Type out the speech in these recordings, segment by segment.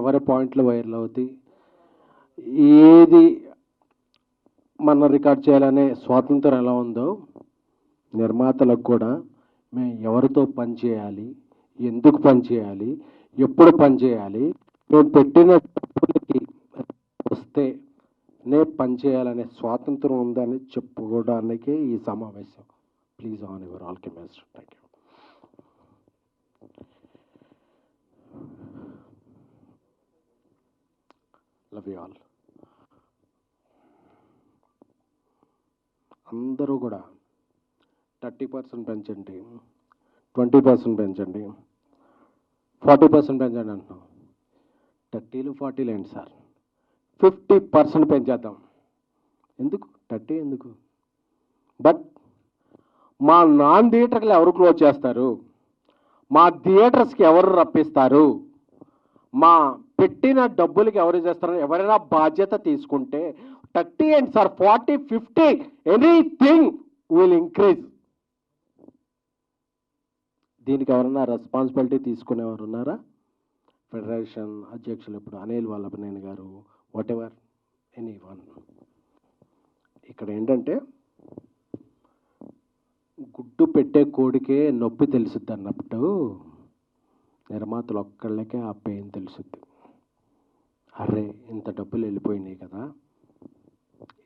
ఎవరి పాయింట్లు వైరల్ అవుతాయి, ఏది మనం రికార్డ్ చేయాలనే స్వాతంత్రం ఎలా ఉందో నిర్మాతలకు కూడా మేము ఎవరితో పని చేయాలి, ఎందుకు పని చేయాలి, ఎప్పుడు పని చేయాలి, మేము పెట్టిన డబ్బులకి వస్తే నే పని చేయాలనే స్వాతంత్రం ఉందని చెప్పుకోవడానికే ఈ సమావేశం. Please on your all cameras. Thank you. Love you all. అందరూ కూడా 30% పెంచండి, 20% పెంచండి, 40% పెంచండి అంటున్నాం. 30లు 40లు ఏంటి సార్, 50% పెంచేద్దాం. ఎందుకు 30 ఎందుకు? బట్ మా నాన్ థియేటర్లు ఎవరు క్లోజ్ చేస్తారు, మా థియేటర్స్కి ఎవరు రప్పిస్తారు, మా పెట్టిన డబ్బులకి ఎవరు చేస్తారు, ఎవరైనా బాధ్యత తీసుకుంటే 30 ఏంటి సార్, 40, 50 ఎనీథింగ్ విల్ ఇంక్రీజ్. దీనికి ఎవరన్నా రెస్పాన్సిబిలిటీ తీసుకునేవారు ఉన్నారా? ఫెడరేషన్ అధ్యక్షులు ఇప్పుడు అనిల్ వల్లభనేని గారు, వాట్ ఎవర్ ఎనీ వన్. ఇక్కడ ఏంటంటే గుడ్డు పెట్టే కోడికే నొప్పి తెలుసుద్ది అన్నప్పుడు నిర్మాతలు ఒక్కళ్ళకే ఆ పెయిన్ తెలుసుద్ది. అరే ఇంత డబ్బులు వెళ్ళిపోయినాయి కదా,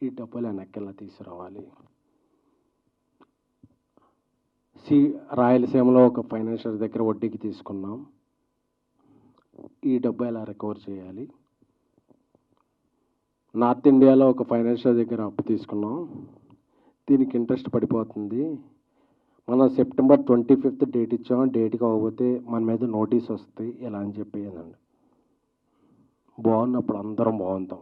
ఈ డబ్బులు వెనక్కిలా తీసుకురావాలి. రాయలసీమలో ఒక ఫైనాన్షియల్ దగ్గర వడ్డీకి తీసుకున్నాం, ఈ డబ్బు ఎలా రికవర్ చేయాలి. నార్త్ ఇండియాలో ఒక ఫైనాన్షియల్ దగ్గర అప్పు తీసుకున్నాం, దీనికి ఇంట్రెస్ట్ పడిపోతుంది, మనం సెప్టెంబర్ 25th డేట్ ఇచ్చాం, డేట్కి అవ్వకపోతే మన మీద నోటీస్ వస్తాయి ఇలా అని చెప్పేదండి. బాగున్నప్పుడు అందరం బాగుంటాం.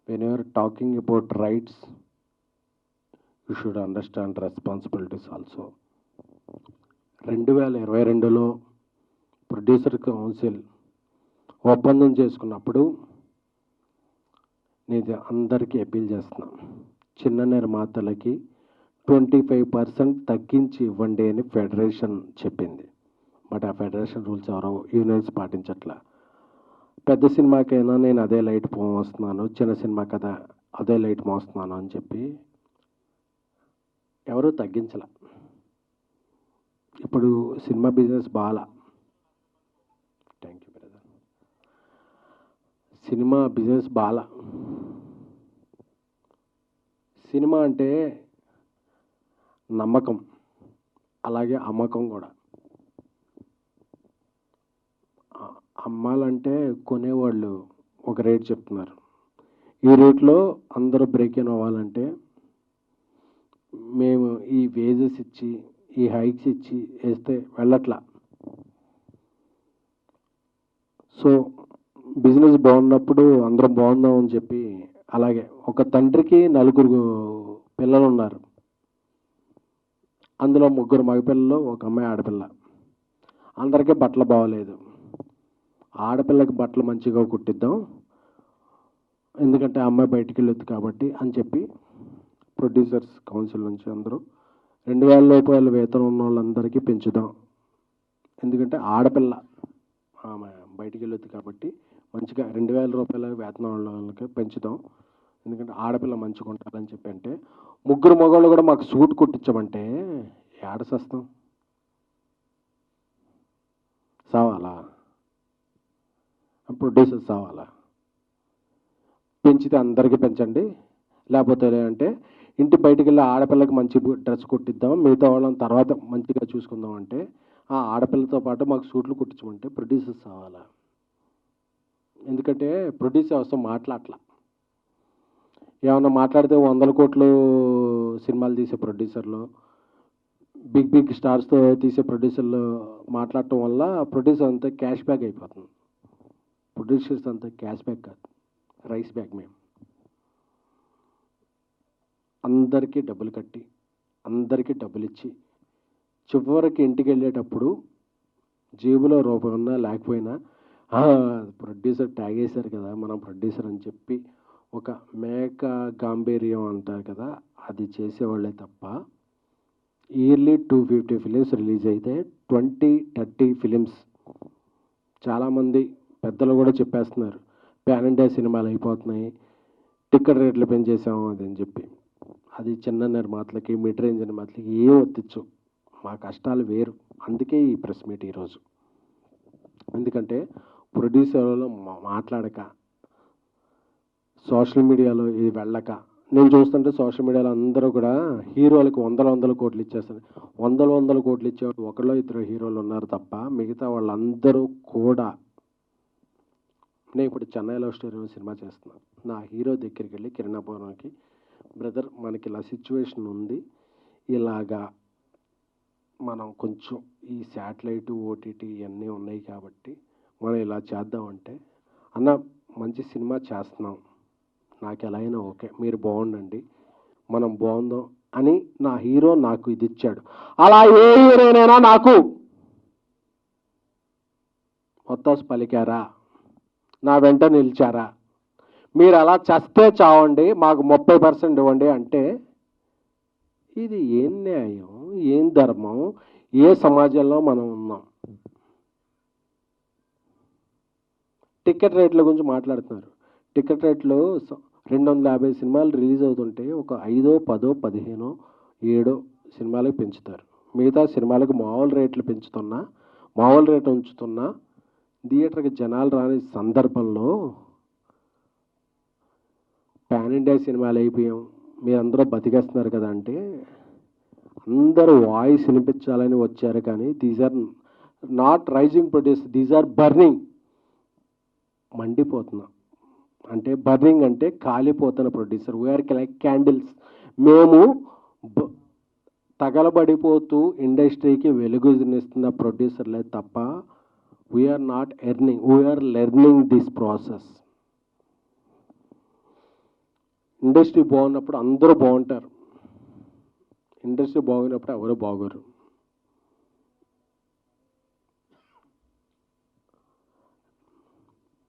When you're talking about rights you should understand responsibilities also. 2022లో ప్రొడ్యూసర్ కౌన్సిల్ ఒప్పందం చేసుకున్నప్పుడు నేను అందరికీ అపీల్ చేస్తున్నాను, చిన్న నిర్మాతలకి 25% తగ్గించి ఇవ్వండి అని ఫెడరేషన్ చెప్పింది. బట్ ఆ ఫెడరేషన్ రూల్స్ ఎవరో యూనియన్స్ పాటించట్లా. పెద్ద సినిమాకైనా నేను అదే లైట్ మోస్తున్నాను, చిన్న సినిమా కదా అదే లైట్ మోస్తున్నాను అని చెప్పి ఎవరూ తగ్గించాల. ఇప్పుడు సినిమా బిజినెస్ బాగా, thank you brother, cinema business బాగా. సినిమా అంటే నమ్మకం, అలాగే అమ్మకం కూడా. అమ్మాలంటే కొనేవాళ్ళు ఒక రేట్ చెప్తున్నారు, ఈ రేట్లో అందరూ బ్రేక్ ఇన్ అవ్వాలంటే మేము ఈ వేజెస్ ఇచ్చి ఈ హైక్స్ ఇచ్చి వేస్తే వెళ్ళట్లా. సో బిజినెస్ బాగున్నప్పుడు అందరం బాగుందాం అని చెప్పి, అలాగే ఒక తండ్రికి 4 పిల్లలు ఉన్నారు, అందులో 3 మగపిల్లలు, ఒక అమ్మాయి ఆడపిల్ల. అందరికీ బట్టలు బాగోలేదు, ఆడపిల్లకి బట్టలు మంచిగా కుట్టిద్దాం ఎందుకంటే అమ్మాయి బయటికి వెళ్ళొద్దు కాబట్టి అని చెప్పి ప్రొడ్యూసర్స్ కౌన్సిల్ నుంచి అందరూ 2000 రూపాయల వేతనం ఉన్న వాళ్ళందరికీ పెంచుదాం, ఎందుకంటే ఆడపిల్ల ఆమె బయటికి వెళ్ళొద్దు కాబట్టి మంచిగా 2000 రూపాయల వేతనం ఉన్న వాళ్ళకి పెంచుదాం, ఎందుకంటే ఆడపిల్ల మంచిగా ఉంటారని చెప్పి. అంటే 3 మగవాళ్ళు కూడా మాకు సూట్ కుట్టించమంటే ఏడ సస్తాం, సావాలా? ప్రొడ్యూసర్స్ సావాలా? పెంచితే అందరికీ పెంచండి, లేకపోతే అంటే ఇంటి బయటికి వెళ్ళి ఆడపిల్లకి మంచి డ్రెస్ కుట్టిద్దాం, మిగతా వాళ్ళని తర్వాత మంచిగా చూసుకుందాం అంటే ఆ ఆడపిల్లతో పాటు మాకు సూట్లు కుట్టించమంటే ప్రొడ్యూసర్స్ కావాలా? ఎందుకంటే ప్రొడ్యూసర్ అవసరం మాట్లాడట్లా. ఏమన్నా మాట్లాడితే 100 కోట్లు సినిమాలు తీసే ప్రొడ్యూసర్లు, బిగ్ స్టార్స్తో తీసే ప్రొడ్యూసర్లు మాట్లాడటం వల్ల ప్రొడ్యూసర్ అంతా క్యాష్ బ్యాక్ అయిపోతుంది. ప్రొడ్యూసర్స్ అంతా క్యాష్ బ్యాక్ కాదు, రైస్ బ్యాక్. మేము అందరికీ డబ్బులు కట్టి అందరికీ డబ్బులు ఇచ్చి చివరికి ఇంటికి వెళ్ళేటప్పుడు జేబులో రూపాయి ఉన్నా లేకపోయినా ప్రొడ్యూసర్ ట్యాగ్ వేశారు కదా మనం ప్రొడ్యూసర్ అని చెప్పి ఒక మేక గాంభీర్యం అంటారు కదా, అది చేసేవాళ్ళే తప్ప ఇయర్లీ 250 ఫిలిమ్స్ రిలీజ్ అయితే 20-30 ఫిలిమ్స్ చాలామంది పెద్దలు కూడా చెప్పేస్తున్నారు, ప్యాన్ ఇండియా సినిమాలు అయిపోతున్నాయి, టికెట్ రేట్లు పెంచేసాము అది అని చెప్పి. అది చిన్న నిర్మాతలకి, మిడ్ రేంజ్ నిర్మాతలకి ఏం ఒత్తిచ్చు, మా కష్టాలు వేరు. అందుకే ఈ ప్రెస్ మీట్ ఈరోజు. ఎందుకంటే ప్రొడ్యూసర్లో మాట్లాడక, సోషల్ మీడియాలో ఇది వెళ్ళక, నేను చూస్తుంటే సోషల్ మీడియాలో అందరూ కూడా హీరోలకు వందల కోట్లు ఇచ్చేస్తారు. వందల కోట్లు ఇచ్చేవాడు ఒకళ్ళో ఇద్దరు హీరోలు ఉన్నారు తప్ప మిగతా వాళ్ళందరూ కూడా. నేను ఇప్పుడు చెన్నై లవ్ స్టోరీ సినిమా చేస్తున్నాను. నా హీరో దగ్గరికి వెళ్ళి కిరణాపురంకి, బ్రదర్ మనకి ఇలా సిచ్యువేషన్ ఉంది, ఇలాగా మనం కొంచెం ఈ శాటిలైట్ ఓటీటీ ఇవన్నీ ఉన్నాయి కాబట్టి మనం ఇలా చేద్దామంటే, అన్న మంచి సినిమా చేస్తున్నాం, నాకు ఎలా అయినా ఓకే, మీరు బాగుండండి, మనం బాగుందాం అని నా హీరో నాకు ఇది ఇచ్చాడు. అలా ఏ హీరోనైనా నాకు మొత్తం పలికారా, నా వెంట నిలిచారా, మీరు అలా చస్తే చావండి, మాకు 30% ఇవ్వండి అంటే ఇది ఏం న్యాయం, ఏం ధర్మం, ఏ సమాజంలో మనం ఉన్నాం? టికెట్ రేట్ల గురించి మాట్లాడుతున్నారు. టికెట్ రేట్లు 250 సినిమాలు రిలీజ్ అవుతుంటే ఒక 5, 10, 15, 7 సినిమాలకు పెంచుతారు. మిగతా సినిమాలకు మామూలు రేట్లు పెంచుతున్నా, మామూలు రేటు ఉంచుతున్నా థియేటర్కి జనాలు రాని సందర్భంలో పాన్ ఇండియా సినిమాలు అయిపోయాం, మీరందరూ బతికేస్తున్నారు కదా అంటే, అందరూ వాయిస్ వినిపించాలని వచ్చారు కానీ these are not rising producer, these are burning. మండిపోతున్నా అంటే, బర్నింగ్ అంటే కాలిపోతున్న ప్రొడ్యూసర్. We are like candles. మేము తగలబడిపోతూ ఇండస్ట్రీకి వెలుగునిస్తున్న ప్రొడ్యూసర్లే తప్ప we are not earning, we are learning this process. Industry బాగున్నప్పుడు అందరూ బాగుంటారు, ఇండస్ట్రీ బాగున్నప్పుడు ఎవరు బాగోరు.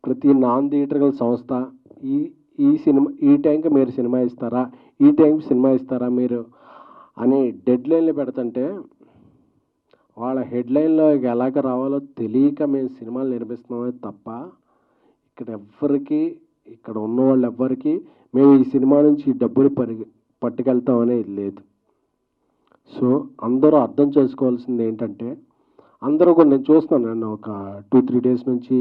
ప్రతి నాన్ థియేటర్కల్ సంస్థ ఈ సినిమా ఈ టైంకి మీరు సినిమా ఇస్తారా, ఈ టైంకి సినిమా ఇస్తారా మీరు అని డెడ్ లైన్లు పెడుతుంటే, వాళ్ళ హెడ్లైన్లో ఎలాగ రావాలో తెలియక మేము సినిమాలు నిర్మిస్తున్నామే తప్ప ఇక్కడ ఎవ్వరికి, ఇక్కడ ఉన్న వాళ్ళు ఎవ్వరికి మేము ఈ సినిమా నుంచి డబ్బులు పట్టుకెళ్తామనేది లేదు. సో అందరూ అర్థం చేసుకోవాల్సింది ఏంటంటే, అందరూ కూడా నేను చూస్తున్నాను, నేను ఒక 2-3 డేస్ నుంచి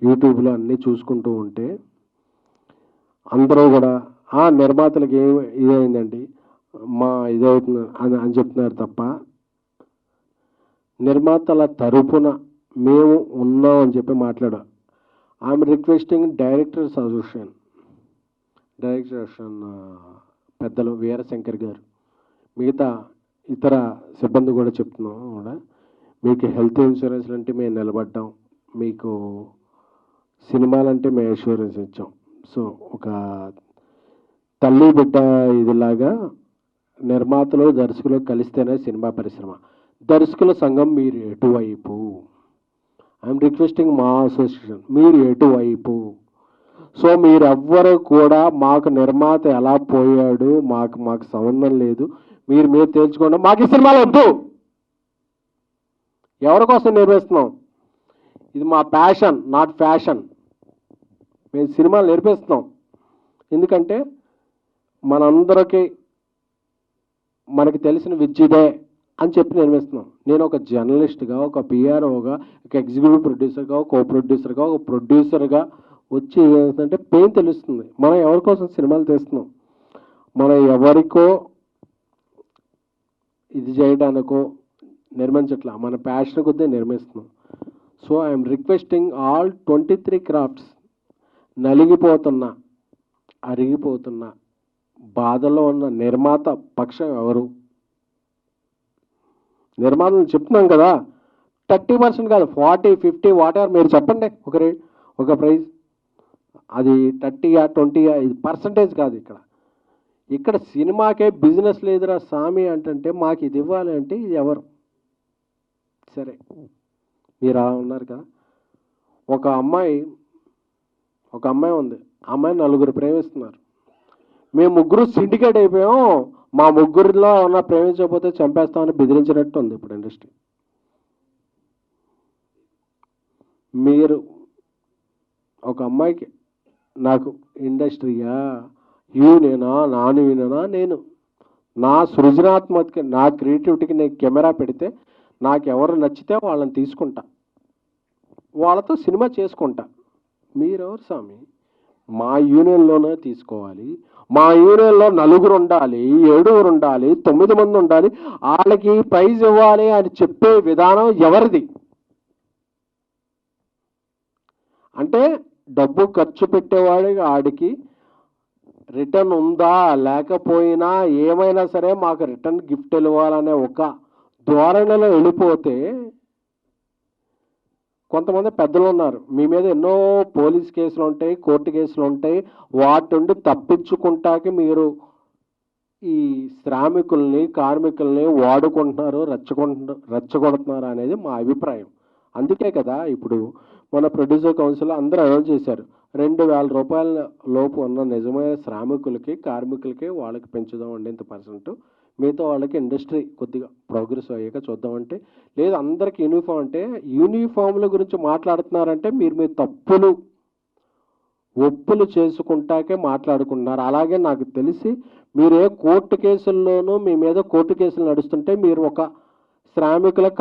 యూట్యూబ్లో అన్నీ చూసుకుంటూ ఉంటే అందరూ కూడా నిర్మాతలకు ఇదైందండి, మా ఇదవుతుంది అని చెప్తున్నారు తప్ప నిర్మాతల తరపున మేము ఉన్నాం అని చెప్పి మాట్లాడాం. ఐఎమ్ రిక్వెస్టింగ్ డైరెక్టర్ అసోసియేషన్ పెద్దలు వీరశంకర్ గారు, మిగతా ఇతర సిబ్బంది కూడా చెప్తున్నాం కూడా, మీకు హెల్త్ ఇన్సూరెన్స్ అంటే మేము నిలబడ్డాం, మీకు సినిమాలంటే మేము ఇన్సూరెన్స్ ఇచ్చాం. సో ఒక తల్లి బిడ్డ ఇదిలాగా నిర్మాతలు దర్శకులు కలిస్తేనే సినిమా పరిశ్రమ. దర్శకుల సంఘం మీరు ఎటువైపు? ఐఎమ్ రిక్వెస్టింగ్ మా అసోసియేషన్, మీరు ఎటువైపు? సో మీరెవ్వరూ కూడా మాకు నిర్మాత ఎలా పోయాడు, మాకు సంబంధం లేదు, మీరు తేల్చుకోండి, మాకు ఈ సినిమాలు వద్దు. ఎవరి కోసం నిర్మిస్తున్నాం? ఇది మా ప్యాషన్, నాట్ ఫ్యాషన్. మేము సినిమాలు నిర్మిస్తున్నాం ఎందుకంటే మనందరికీ మనకి తెలిసిన విద్యదే అని చెప్పి నిర్మిస్తున్నాం. నేను ఒక జర్నలిస్ట్గా, ఒక పిఆర్ఓగా, ఒక ఎగ్జిక్యూటివ్ ప్రొడ్యూసర్గా, ఒక కో ప్రొడ్యూసర్గా, ఒక ప్రొడ్యూసర్గా వచ్చి ఏమవుతుందంటే పెయిన్ తెలుస్తుంది. మనం ఎవరి కోసం సినిమాలు తీస్తున్నాం, మనం ఎవరికో ఇది చేయడానికో నిర్మించట్లా, మన ప్యాషన్ కొద్దే నిర్మిస్తున్నాం. So I'm requesting all 23 crafts, నలిగిపోతున్న, అరిగిపోతున్న, బాధలో ఉన్న నిర్మాత పక్షం ఎవరు? నిర్మాతలు చెప్తున్నాం కదా, 30% కాదు, 40, 50 వాటెవర్ మీరు చెప్పండి ఒక ప్రైజ్. అది 30, 20 ఇది పర్సంటేజ్ కాదు. ఇక్కడ సినిమాకే బిజినెస్ లేదురా స్వామి అంటే మాకు ఇది ఇవ్వాలి అంటే ఇది ఎవరు? సరే మీరు అలా ఉన్నారు కదా. ఒక అమ్మాయి ఉంది, ఆ అమ్మాయి 4 ప్రేమిస్తున్నారు, మేము 3 సిండికేట్ అయిపోయాం, మా 3లో ఉన్న ప్రేమించకపోతే చంపేస్తామని బెదిరించినట్టు ఉంది ఇప్పుడు ఇండస్ట్రీ. మీరు ఒక అమ్మాయికి నాకు ఇండస్ట్రీయా, యూనియనా, నాన్ యూనియనా, నేను నా సృజనాత్మక నా క్రియేటివిటీకి నేను కెమెరా పెడితే నాకు ఎవరు నచ్చితే వాళ్ళని తీసుకుంటా, వాళ్ళతో సినిమా చేసుకుంటా. మీరెవరు స్వామి? మా యూనియన్లోనే తీసుకోవాలి, మా యూనియన్లో 4 ఉండాలి, 7 ఉండాలి, 9 మంది ఉండాలి, వాళ్ళకి ప్రైజ్ ఇవ్వాలి అని చెప్పే విధానం ఎవరిది? అంటే డబ్బు ఖర్చు పెట్టేవాడికి ఆడికి రిటర్న్ ఉందా లేకపోయినా ఏమైనా సరే మాకు రిటర్న్ గిఫ్ట్ ఇవ్వాలనే ఒక ధోరణిలో వెళ్ళిపోతే, కొంతమంది పెద్దలు ఉన్నారు, మీ మీద ఎన్నో పోలీస్ కేసులు ఉంటాయి, కోర్టు కేసులు ఉంటాయి, వాటి నుండి తప్పించుకుంటాకి మీరు ఈ శ్రామికుల్ని కార్మికుల్ని వాడుకుంటున్నారు, రెచ్చగొడుతున్నారు అనేది మా అభిప్రాయం. అందుకే కదా ఇప్పుడు మన ప్రొడ్యూసర్ కౌన్సిల్ అందరూ అనౌన్స్ చేశారు, 2,000 రూపాయల లోపు ఉన్న నిజమైన శ్రామికులకి కార్మికులకి వాళ్ళకి పెంచుదామండి ఇంత %, మిగతా వాళ్ళకి ఇండస్ట్రీ కొద్దిగా ప్రోగ్రెస్ అయ్యాక చూద్దామంటే, లేదు అందరికి యూనిఫామ్ అంటే యూనిఫామ్ల గురించి మాట్లాడుతున్నారంటే మీరు మీ తప్పులు ఒప్పులు చేసుకుంటాకే మాట్లాడుకుంటున్నారు. అలాగే నాకు తెలిసి మీరు ఏ కోర్టు కేసుల్లోనూ మీ మీద కోర్టు కేసులు నడుస్తుంటే మీరు ఒక శ్రామికుల